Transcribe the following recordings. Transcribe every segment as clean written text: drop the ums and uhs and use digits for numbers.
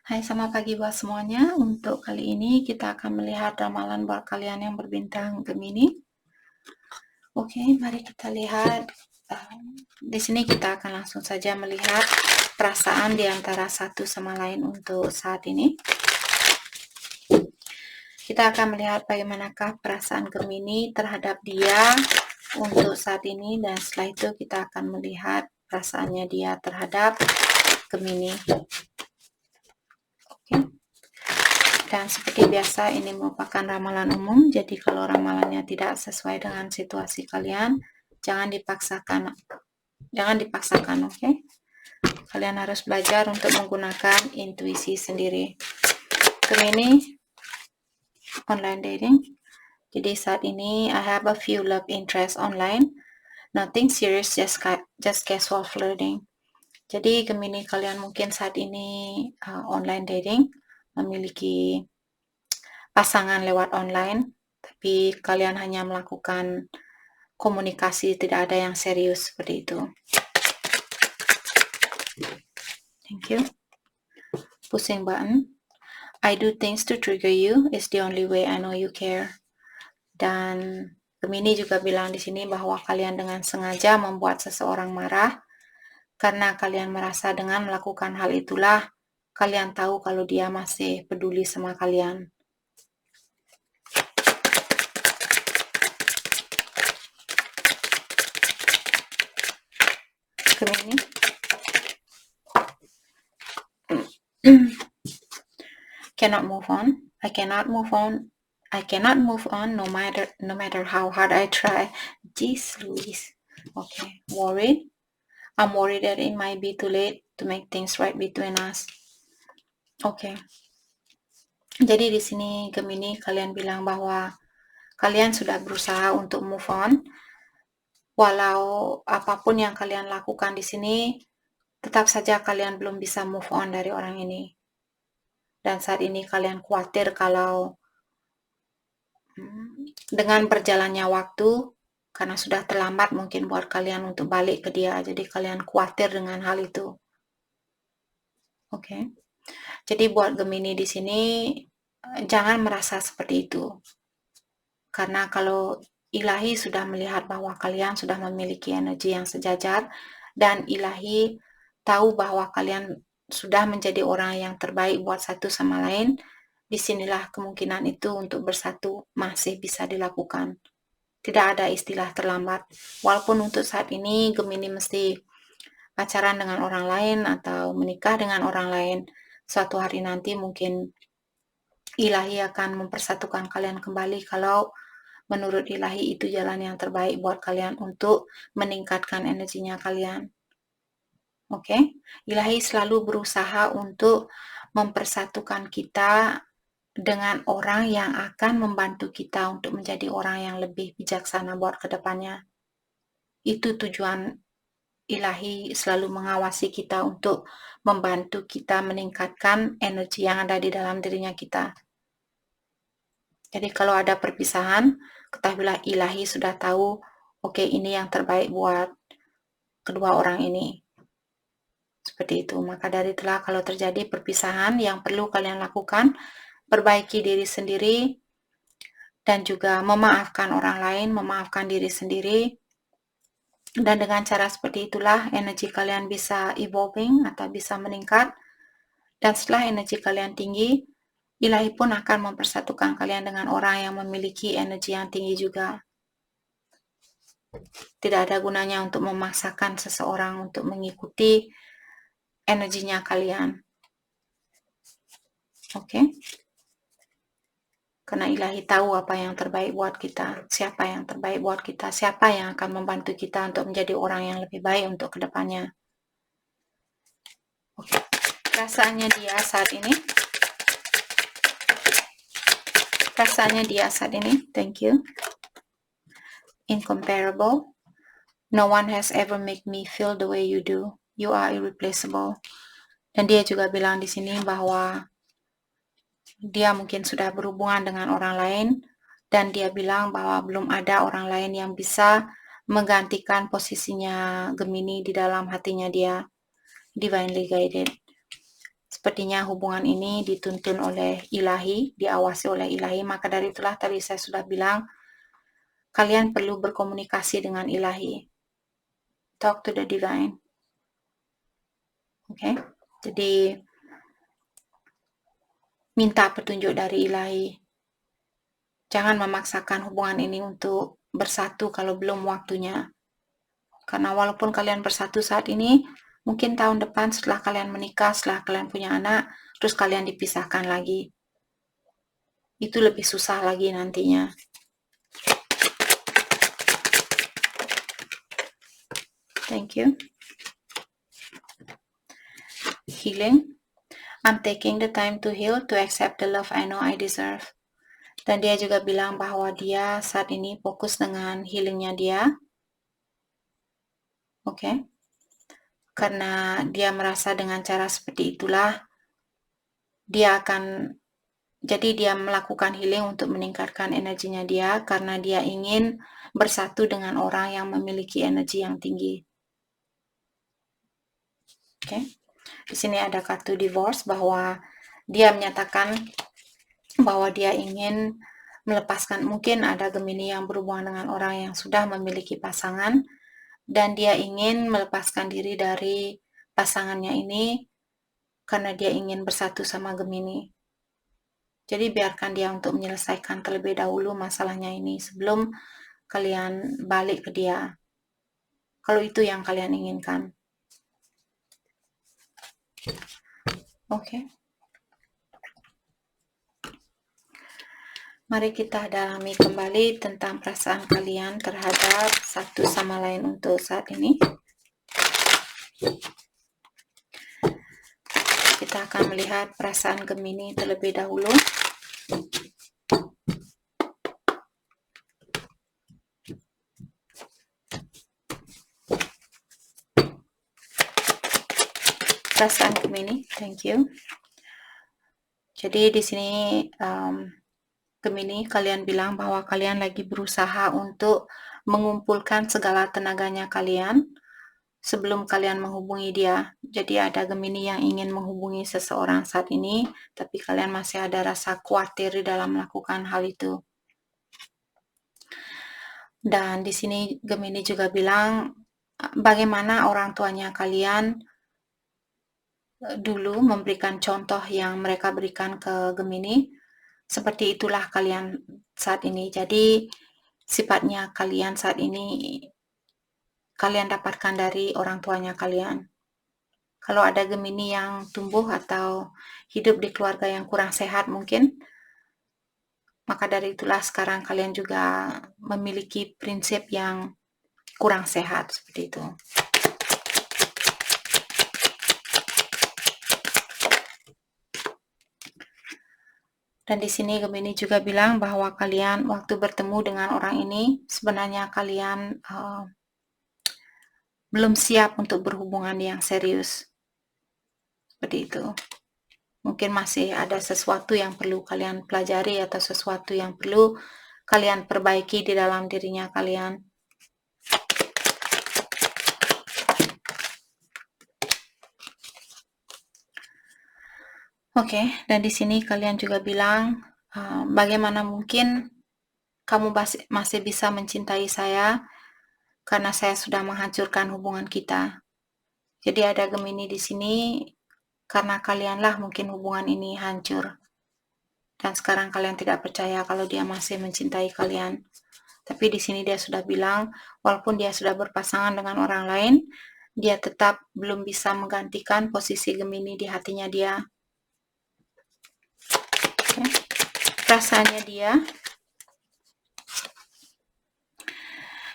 Hai, selamat pagi buat semuanya. Untuk kali ini kita akan melihat ramalan buat kalian yang berbintang Gemini. Oke, mari kita lihat. Di sini kita akan langsung saja melihat perasaan di antara satu sama lain untuk saat ini. Kita akan melihat bagaimanakah perasaan Gemini terhadap dia untuk saat ini, dan setelah itu kita akan melihat perasaannya dia terhadap Gemini. Oke. Dan seperti biasa, ini merupakan ramalan umum, jadi kalau ramalannya tidak sesuai dengan situasi kalian, jangan dipaksakan, oke? Kalian harus belajar untuk menggunakan intuisi sendiri. Gemini, online dating. Jadi saat ini, I have a few love interest online. Nothing serious, just casual flirting. Jadi Gemini, kalian mungkin saat ini online dating, memiliki pasangan lewat online, tapi kalian hanya melakukan komunikasi, tidak ada yang serius seperti itu. Thank you. Pusing button. I do things to trigger you. It's the only way I know you care. Dan Gemini juga bilang di sini bahwa kalian dengan sengaja membuat seseorang marah karena kalian merasa dengan melakukan hal itulah kalian tahu kalau dia masih peduli sama kalian. Gemini. Cannot move on. I cannot move on. I cannot move on no matter how hard I try. Jeez Louise. Okay. Worried. I'm worried that it might be too late to make things right between us. Okay. Jadi di sini Gemini, kalian bilang bahwa kalian sudah berusaha untuk move on. Walau apapun yang kalian lakukan di sini, tetap saja kalian belum bisa move on dari orang ini. Dan saat ini kalian khawatir kalau dengan berjalannya waktu, karena sudah terlambat mungkin buat kalian untuk balik ke dia, jadi kalian khawatir dengan hal itu. Oke. Jadi buat Gemini di sini, jangan merasa seperti itu. Karena kalau Ilahi sudah melihat bahwa kalian sudah memiliki energi yang sejajar, dan Ilahi tahu bahwa kalian sudah menjadi orang yang terbaik buat satu sama lain, disinilah kemungkinan itu untuk bersatu masih bisa dilakukan. Tidak ada istilah terlambat. Walaupun untuk saat ini Gemini mesti pacaran dengan orang lain atau menikah dengan orang lain, suatu hari nanti mungkin Ilahi akan mempersatukan kalian kembali kalau menurut Ilahi itu jalan yang terbaik buat kalian untuk meningkatkan energinya kalian. Oke? Ilahi selalu berusaha untuk mempersatukan kita dengan orang yang akan membantu kita untuk menjadi orang yang lebih bijaksana buat kedepannya. Itu tujuan Ilahi selalu mengawasi kita untuk membantu kita meningkatkan energi yang ada di dalam dirinya kita. Jadi kalau ada perpisahan, ketahuilah Ilahi sudah tahu, oke, ini yang terbaik buat kedua orang ini. Seperti itu. Maka dari itulah kalau terjadi perpisahan, yang perlu kalian lakukan, perbaiki diri sendiri, dan juga memaafkan orang lain, memaafkan diri sendiri. Dan dengan cara seperti itulah energi kalian bisa evolving atau bisa meningkat. Dan setelah energi kalian tinggi, Ilahi pun akan mempersatukan kalian dengan orang yang memiliki energi yang tinggi juga. Tidak ada gunanya untuk memaksakan seseorang untuk mengikuti energinya kalian. Oke? Karena Ilahi tahu apa yang terbaik buat kita, siapa yang terbaik buat kita, siapa yang akan membantu kita untuk menjadi orang yang lebih baik untuk kedepannya. Oke. Perasaannya dia saat ini. Thank you. Incomparable. No one has ever made me feel the way you do. You are irreplaceable. Dan dia juga bilang di sini bahwa dia mungkin sudah berhubungan dengan orang lain, dan dia bilang bahwa belum ada orang lain yang bisa menggantikan posisinya Gemini di dalam hatinya dia. Divinely guided. sepertinya hubungan ini dituntun oleh ilahi, diawasi oleh ilahi. Maka dari itulah tadi saya sudah bilang, kalian perlu berkomunikasi dengan ilahi. Talk to the divine. Oke, jadi minta petunjuk dari ilahi. Jangan memaksakan hubungan ini untuk bersatu kalau belum waktunya. Karena walaupun kalian bersatu saat ini, mungkin tahun depan setelah kalian menikah, setelah kalian punya anak, terus kalian dipisahkan lagi. Itu lebih susah lagi nantinya. Thank you. Healing. I'm taking the time to heal, to accept the love I know I deserve. Dan dia juga bilang bahwa dia saat ini fokus dengan healingnya dia. Oke. Karena dia merasa dengan cara seperti itulah dia akan, jadi dia melakukan healing untuk meningkatkan energinya dia karena dia ingin bersatu dengan orang yang memiliki energi yang tinggi. Oke. Di sini ada kartu divorce bahwa dia menyatakan bahwa dia ingin melepaskan, mungkin ada Gemini yang berhubungan dengan orang yang sudah memiliki pasangan dan dia ingin melepaskan diri dari pasangannya ini karena dia ingin bersatu sama Gemini. Jadi biarkan dia untuk menyelesaikan terlebih dahulu masalahnya ini sebelum kalian balik ke dia. Kalau itu yang kalian inginkan. Oke. Mari kita dalami kembali tentang perasaan kalian terhadap satu sama lain untuk saat ini. Kita akan melihat perasaan Gemini terlebih dahulu. Perasaan Gemini, thank you. Jadi di sini Gemini, kalian bilang bahwa kalian lagi berusaha untuk mengumpulkan segala tenaganya kalian sebelum kalian menghubungi dia. Jadi ada Gemini yang ingin menghubungi seseorang saat ini, tapi kalian masih ada rasa khawatir di dalam melakukan hal itu. Dan di sini Gemini juga bilang bagaimana orang tuanya kalian dulu memberikan contoh yang mereka berikan ke Gemini. Seperti itulah kalian saat ini. Jadi sifatnya kalian saat ini kalian dapatkan dari orang tuanya kalian. Kalau ada Gemini yang tumbuh atau hidup di keluarga yang kurang sehat mungkin, maka dari itulah sekarang kalian juga memiliki prinsip yang kurang sehat seperti itu. Dan di sini Gemini juga bilang bahwa kalian waktu bertemu dengan orang ini sebenarnya kalian belum siap untuk berhubungan yang serius. Seperti itu. Mungkin masih ada sesuatu yang perlu kalian pelajari atau sesuatu yang perlu kalian perbaiki di dalam dirinya kalian. Oke, dan di sini kalian juga bilang bagaimana mungkin kamu masih bisa mencintai saya karena saya sudah menghancurkan hubungan kita. Jadi ada Gemini di sini karena kalianlah mungkin hubungan ini hancur. Dan sekarang kalian tidak percaya kalau dia masih mencintai kalian. Tapi di sini dia sudah bilang, walaupun dia sudah berpasangan dengan orang lain, dia tetap belum bisa menggantikan posisi Gemini di hatinya dia. Okay. Perasaannya dia.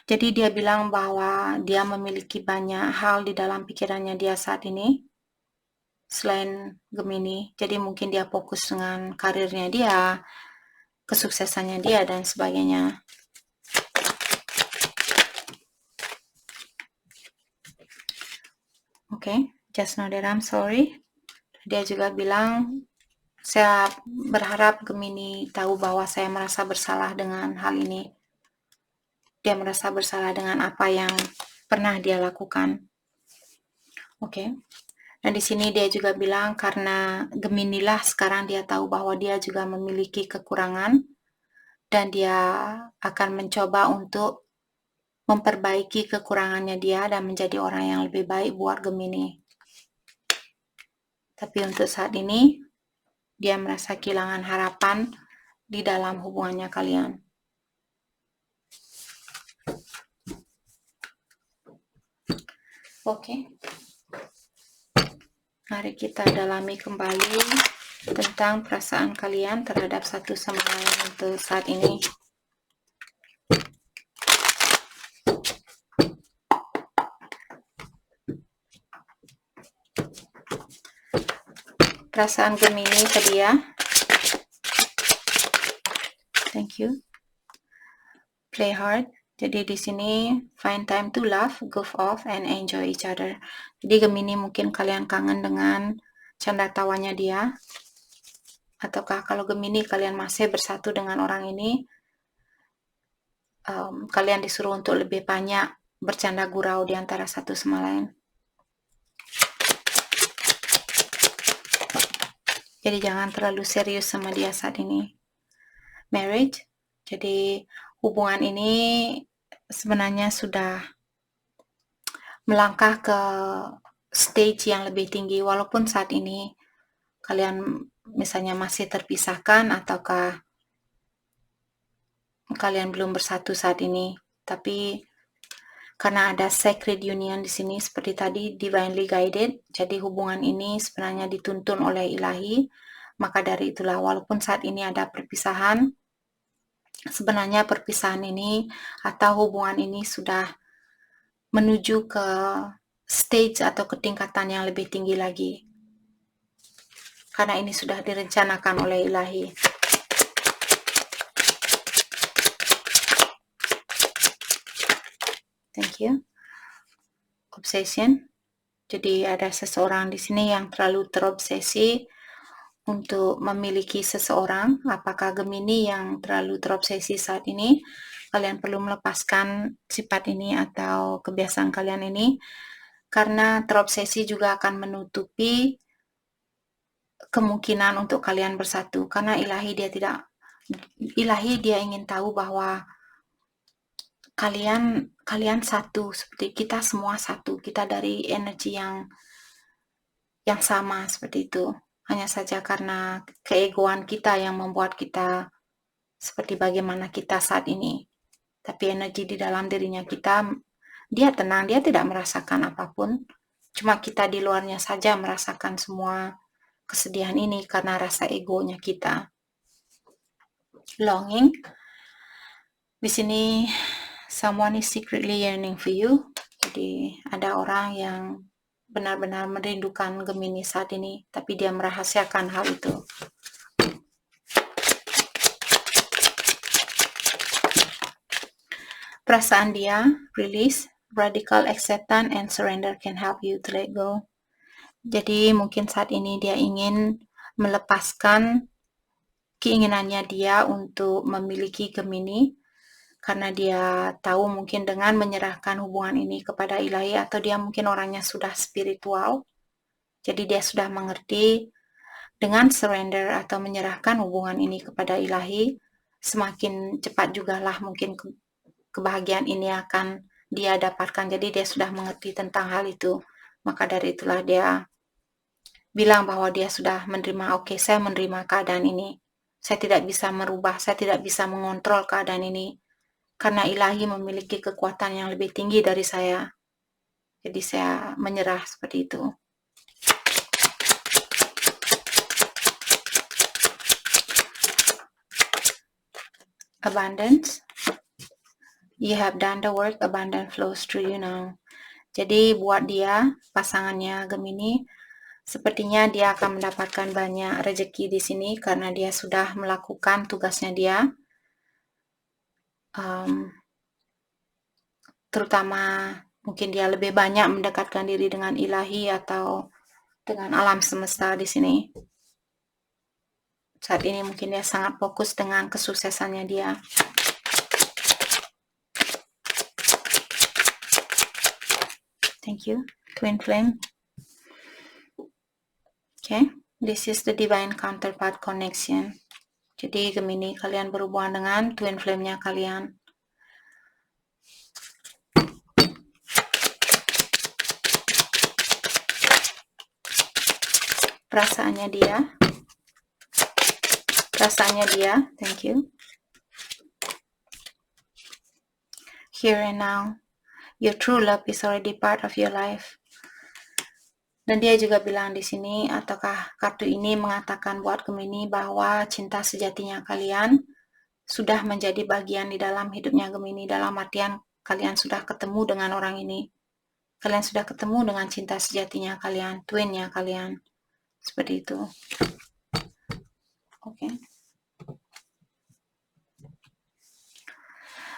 Jadi dia bilang bahwa dia memiliki banyak hal di dalam pikirannya dia saat ini. Selain Gemini, jadi mungkin dia fokus dengan karirnya dia, kesuksesannya dia, dan sebagainya. Oke, just know that I'm sorry. Dia juga bilang, saya berharap Gemini tahu bahwa saya merasa bersalah dengan hal ini. Dia merasa bersalah dengan apa yang pernah dia lakukan. Oke. Dan di sini dia juga bilang karena Gemini lah sekarang dia tahu bahwa dia juga memiliki kekurangan dan dia akan mencoba untuk memperbaiki kekurangannya dia dan menjadi orang yang lebih baik buat Gemini. Tapi untuk saat ini dia merasa kehilangan harapan di dalam hubungannya kalian. Oke. Mari kita dalami kembali tentang perasaan kalian terhadap satu sama lain untuk saat ini. Perasaan Gemini ke dia. Thank you. Play hard. Jadi di sini find time to laugh, goof off, and enjoy each other. Jadi Gemini mungkin kalian kangen dengan canda tawanya dia. Ataukah kalau Gemini kalian masih bersatu dengan orang ini, kalian disuruh untuk lebih banyak bercanda gurau di antara satu sama lain. Jadi jangan terlalu serius sama dia saat ini. Marriage, jadi hubungan ini sebenarnya sudah melangkah ke stage yang lebih tinggi, walaupun saat ini kalian misalnya masih terpisahkan ataukah kalian belum bersatu saat ini, tapi karena ada sacred union di sini seperti tadi, divinely guided, jadi hubungan ini sebenarnya dituntun oleh ilahi. Maka dari itulah walaupun saat ini ada perpisahan, sebenarnya perpisahan ini atau hubungan ini sudah menuju ke stage atau ketingkatan yang lebih tinggi lagi. Karena ini sudah direncanakan oleh ilahi. Thank you. Obsession. Jadi ada seseorang di sini yang terlalu terobsesi untuk memiliki seseorang. Apakah Gemini yang terlalu terobsesi saat ini? Kalian perlu melepaskan sifat ini atau kebiasaan kalian ini, karena terobsesi juga akan menutupi kemungkinan untuk kalian bersatu. Karena ilahi dia ingin tahu bahwa kalian satu, seperti kita semua satu, kita dari energi yang sama seperti itu. Hanya saja karena keegoan kita yang membuat kita seperti bagaimana kita saat ini. Tapi energi di dalam dirinya kita, dia tenang, dia tidak merasakan apapun. Cuma kita di luarnya saja merasakan semua kesedihan ini karena rasa egonya kita. Longing. Di sini someone is secretly yearning for you. Jadi ada orang yang benar-benar merindukan Gemini saat ini, tapi dia merahasiakan hal itu. Perasaan dia, release, radical acceptance and surrender can help you to let go. Jadi mungkin saat ini dia ingin melepaskan keinginannya dia untuk memiliki Gemini, karena dia tahu mungkin dengan menyerahkan hubungan ini kepada ilahi, atau dia mungkin orangnya sudah spiritual, jadi dia sudah mengerti dengan surrender atau menyerahkan hubungan ini kepada ilahi, semakin cepat juga lah mungkin kebahagiaan ini akan dia dapatkan. Jadi dia sudah mengerti tentang hal itu. Maka dari itulah dia bilang bahwa dia sudah menerima, oke, saya menerima keadaan ini. Saya tidak bisa merubah, saya tidak bisa mengontrol keadaan ini. Karena ilahi memiliki kekuatan yang lebih tinggi dari saya. Jadi saya menyerah seperti itu. Abundance. You have done the work, abundance flows through you now. Jadi buat dia, pasangannya Gemini, sepertinya dia akan mendapatkan banyak rezeki di sini karena dia sudah melakukan tugasnya dia. Terutama mungkin dia lebih banyak mendekatkan diri dengan ilahi atau dengan alam semesta di sini. Saat ini mungkin dia sangat fokus dengan kesuksesannya dia. Thank you, Twin Flame. Okay, this is the divine counterpart connection. Jadi Gemini, kalian berhubungan dengan twin flame-nya kalian. Perasaannya dia, thank you. Here and now, your true love is already part of your life. Dan dia juga bilang di sini, ataukah kartu ini mengatakan buat Gemini bahwa cinta sejatinya kalian sudah menjadi bagian di dalam hidupnya Gemini, dalam artian kalian sudah ketemu dengan orang ini. Kalian sudah ketemu dengan cinta sejatinya kalian, twinnya kalian. Seperti itu. Oke.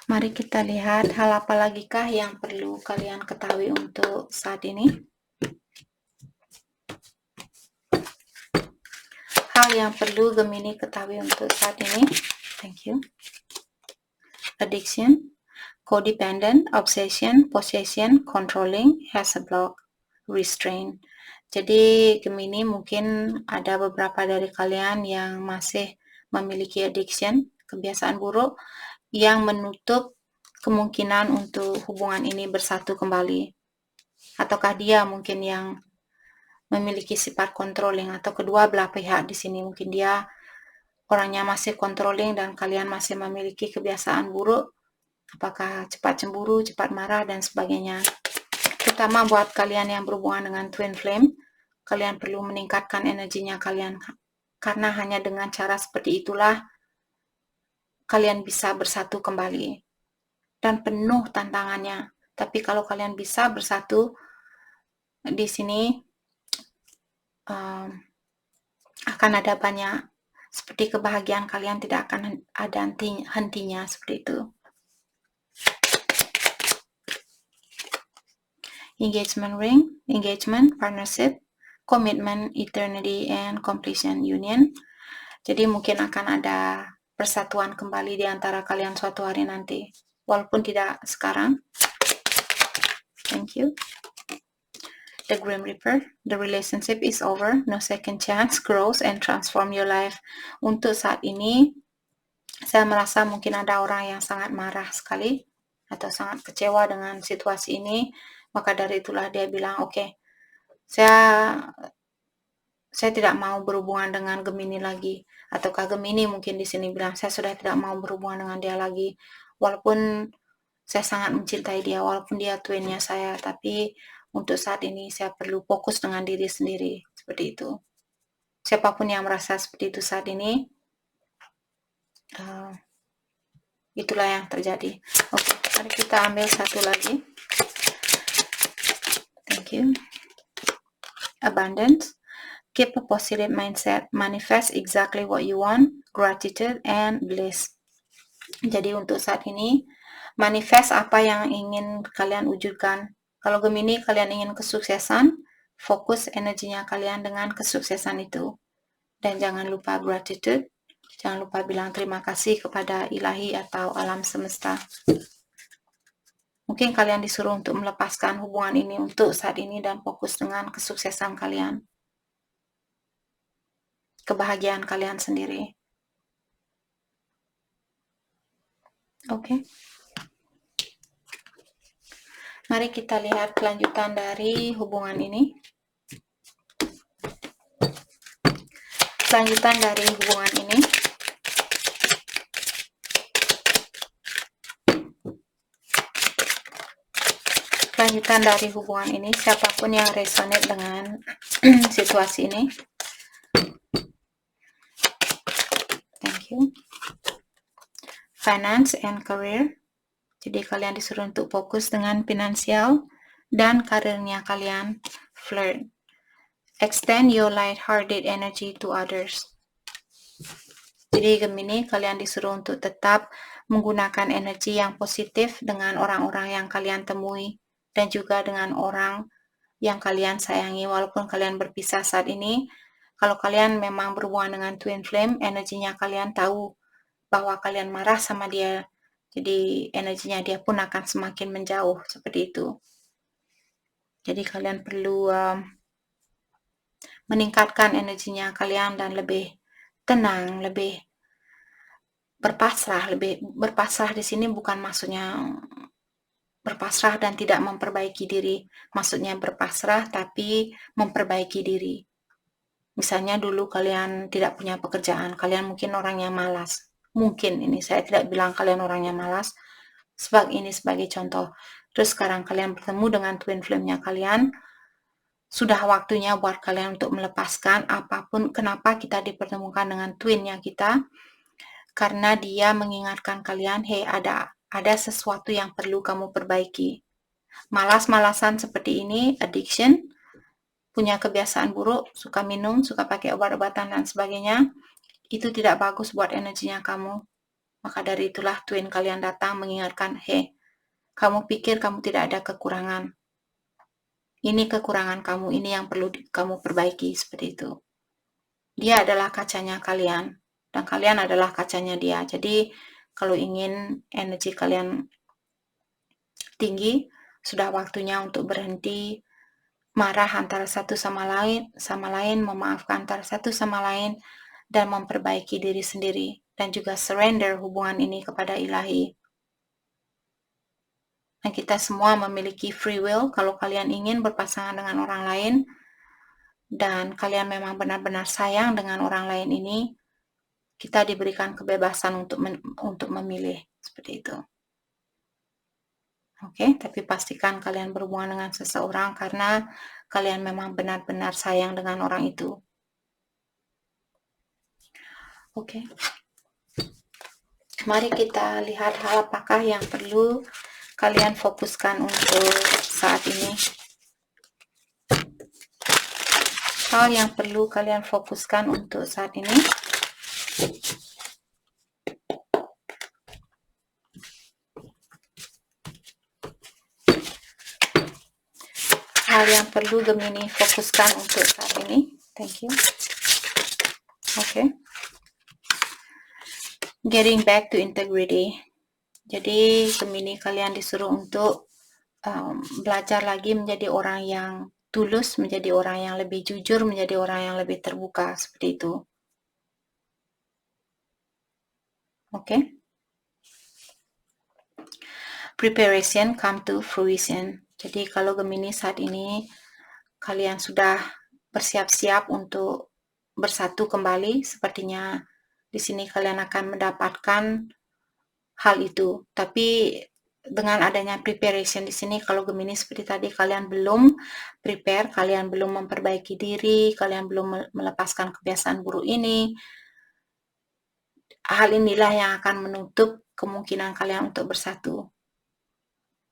Mari kita lihat hal apa lagi kah yang perlu kalian ketahui untuk saat ini. Hal yang perlu Gemini ketahui untuk saat ini. Thank you. Addiction, codependent, obsession, possession, controlling, has a block, restraint. Jadi Gemini mungkin ada beberapa dari kalian yang masih memiliki addiction, kebiasaan buruk, yang menutup kemungkinan untuk hubungan ini bersatu kembali. Ataukah dia mungkin yang memiliki sifat controlling, atau kedua belah pihak di sini, mungkin dia orangnya masih controlling dan kalian masih memiliki kebiasaan buruk, apakah cepat cemburu, cepat marah, dan sebagainya. Terutama buat kalian yang berhubungan dengan twin flame, kalian perlu meningkatkan energinya kalian, karena hanya dengan cara seperti itulah kalian bisa bersatu kembali. Dan penuh tantangannya. Tapi kalau kalian bisa bersatu di sini, akan ada banyak, seperti kebahagiaan kalian tidak akan ada hentinya, seperti itu. Engagement ring, engagement, partnership, commitment, eternity, and completion, union. Jadi mungkin akan ada persatuan kembali di antara kalian suatu hari nanti, walaupun tidak sekarang. Thank you. The Grim Reaper, the relationship is over, no second chance, grows and transform your life. Untuk saat ini, saya merasa mungkin ada orang yang sangat marah sekali atau sangat kecewa dengan situasi ini. Maka dari itulah dia bilang, oke, saya tidak mau berhubungan dengan Gemini lagi. Ataukah Gemini mungkin di sini bilang, saya sudah tidak mau berhubungan dengan dia lagi. Walaupun saya sangat mencintai dia, walaupun dia twinnya saya, tapi untuk saat ini saya perlu fokus dengan diri sendiri, seperti itu. Siapapun yang merasa seperti itu saat ini, itulah yang terjadi. Oke, mari kita ambil satu lagi. Thank you. Abundance. Keep a positive mindset. Manifest exactly what you want. Gratitude and bliss. Jadi untuk saat ini, manifest apa yang ingin kalian wujudkan. Kalau Gemini, kalian ingin kesuksesan, fokus energinya kalian dengan kesuksesan itu. Dan jangan lupa gratitude, jangan lupa bilang terima kasih kepada ilahi atau alam semesta. Mungkin kalian disuruh untuk melepaskan hubungan ini untuk saat ini dan fokus dengan kesuksesan kalian. Kebahagiaan kalian sendiri. Oke. Mari kita lihat kelanjutan dari hubungan ini. Kelanjutan dari hubungan ini. Kelanjutan dari hubungan ini, siapapun yang resonate dengan situasi ini. Thank you. Finance and career. Jadi kalian disuruh untuk fokus dengan finansial dan karirnya kalian. Flirt. Extend your light-hearted energy to others. Jadi Gemini, kalian disuruh untuk tetap menggunakan energi yang positif dengan orang-orang yang kalian temui dan juga dengan orang yang kalian sayangi. Walaupun kalian berpisah saat ini, kalau kalian memang berhubungan dengan twin flame, energinya kalian tahu bahwa kalian marah sama dia. Jadi energinya dia pun akan semakin menjauh, seperti itu. Jadi kalian perlu meningkatkan energinya kalian dan lebih tenang, lebih berpasrah. Lebih berpasrah di sini bukan maksudnya berpasrah dan tidak memperbaiki diri. Maksudnya berpasrah tapi memperbaiki diri. Misalnya dulu kalian tidak punya pekerjaan, kalian mungkin orang yang malas. Mungkin ini saya tidak bilang kalian orang yang malas, ini sebagai contoh. Terus sekarang kalian bertemu dengan twin flame-nya kalian, sudah waktunya buat kalian untuk melepaskan apapun. Kenapa kita dipertemukan dengan twin-nya kita? Karena dia mengingatkan kalian, hey, ada sesuatu yang perlu kamu perbaiki. Malas-malasan seperti ini, addiction, punya kebiasaan buruk, suka minum, suka pakai obat-obatan dan sebagainya, itu tidak bagus buat energinya kamu. Maka dari itulah twin kalian datang mengingatkan, hey, kamu pikir kamu tidak ada kekurangan. Ini kekurangan kamu, ini yang perlu kamu perbaiki, seperti itu. Dia adalah kacanya kalian, dan kalian adalah kacanya dia. Jadi, kalau ingin energi kalian tinggi, sudah waktunya untuk berhenti marah antara satu sama lain, memaafkan antara satu sama lain, dan memperbaiki diri sendiri, dan juga surrender hubungan ini kepada ilahi. Dan kita semua memiliki free will. Kalau kalian ingin berpasangan dengan orang lain, dan kalian memang benar-benar sayang dengan orang lain ini, kita diberikan kebebasan untuk memilih, seperti itu. Oke, tapi pastikan kalian berhubungan dengan seseorang karena kalian memang benar-benar sayang dengan orang itu. Oke. Mari kita lihat hal apakah yang perlu kalian fokuskan untuk saat ini. Hal yang perlu kalian fokuskan untuk saat ini. Hal yang perlu Gemini fokuskan untuk saat ini. Thank you. Okay. Getting back to integrity. Jadi Gemini kalian disuruh untuk belajar lagi menjadi orang yang tulus, menjadi orang yang lebih jujur, menjadi orang yang lebih terbuka, seperti itu. Oke. Preparation come to fruition. Jadi kalau Gemini saat ini kalian sudah bersiap-siap untuk bersatu kembali, sepertinya di sini kalian akan mendapatkan hal itu. Tapi dengan adanya preparation di sini, kalau Gemini seperti tadi kalian belum prepare, kalian belum memperbaiki diri, kalian belum melepaskan kebiasaan buruk ini, hal inilah yang akan menutup kemungkinan kalian untuk bersatu.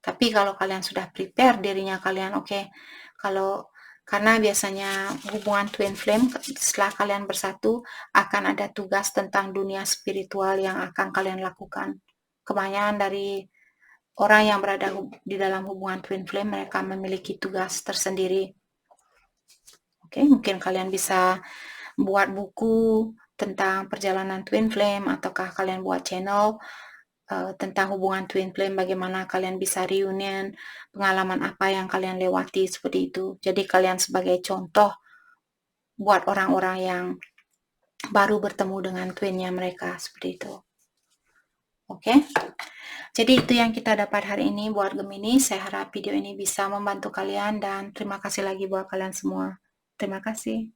Tapi kalau kalian sudah prepare dirinya kalian, oke, karena biasanya hubungan twin flame setelah kalian bersatu akan ada tugas tentang dunia spiritual yang akan kalian lakukan. Kebanyakan dari orang yang berada di dalam hubungan twin flame, mereka memiliki tugas tersendiri. Oke, mungkin kalian bisa buat buku tentang perjalanan twin flame, ataukah kalian buat channel tentang hubungan twin flame, bagaimana kalian bisa reunion, pengalaman apa yang kalian lewati, seperti itu. Jadi kalian sebagai contoh buat orang-orang yang baru bertemu dengan twinnya mereka, seperti itu. Oke. Jadi itu yang kita dapat hari ini buat Gemini. Saya harap video ini bisa membantu kalian dan terima kasih lagi buat kalian semua. Terima kasih.